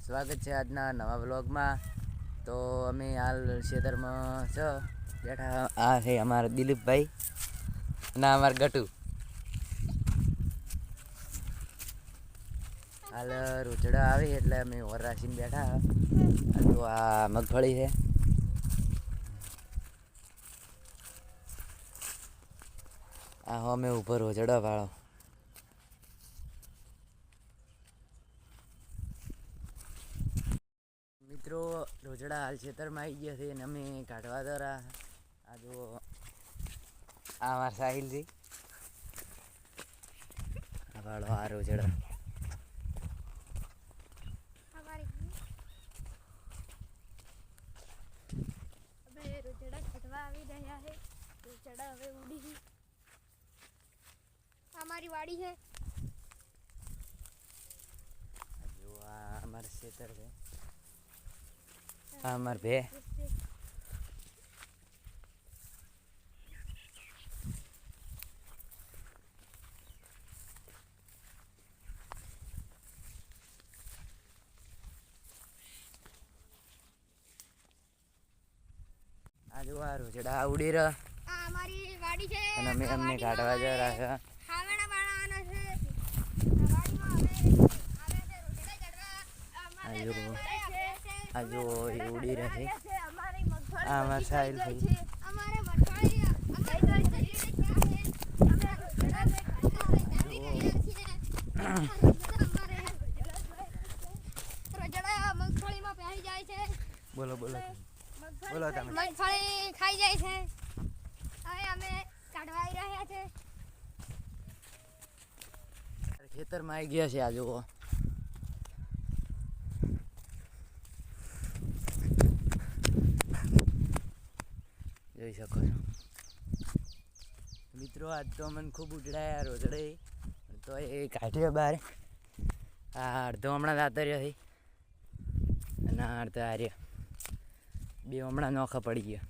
સ્વાગત છે આજના નવા વ્લોગમાં. તો અમે હાલ ખેતરમાં છો બેઠા. આ છે અમારા દિલીપભાઈ અને અમારા ગટુ. હાલ રોજડા આવી એટલે અમે ઓર રાખીને બેઠા. તો આ મગફળી છે. આ અમે ઉપર રોજડા વાળો. મિત્રો રોજડા હાલ ખેતરમાં આવી ગયા છે અને અમે કાઢવા દ્વારા આ જો આ મારા સાહિલજી આ વાળો આ રોજડા રોજડા કાઢવા આવી રહ્યા છે. રોજડા હવે ઉડી અમારી વાડી છે. જો આ અમારું ખેતર છે. આ અમાર ભે આ જો આ રોજડા ઉડી રહ્યા. આ અમારી વાડી છે અને અમે અમને કાઢવા જઈ રહ્યા છે. ખાવાના વાળાના છે. આ વાડીમાં હવે રોજડા કાઢવા આ જો એ ઉડી રહે છે. અમારી મગફળી આ અમાર સાહિલ ભાઈ અમારે મગફળી મગફળીમાં પહેરી જાય છે. બોલો બોલો બોલો તમે. મગફળી ખાઈ જાય છે. હવે અમે કાઢવા આવી રહ્યા છે. ખેતરમાં આવી ગયા છે. આ જુઓ જોઈ શકો છો મિત્રો. આજ તો મને ખૂબ ઉજળાયા રોજડે તો એ કાઢ્યો બહાર. આ અડધો હમણાં દાતર્યો છે અને આ અડધો હાર્યો. બે હમણાં નોખા પડી ગયા.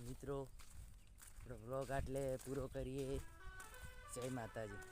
મિત્રો વ્લોગ આટલે પૂરો કરીએ. જય માતાજી.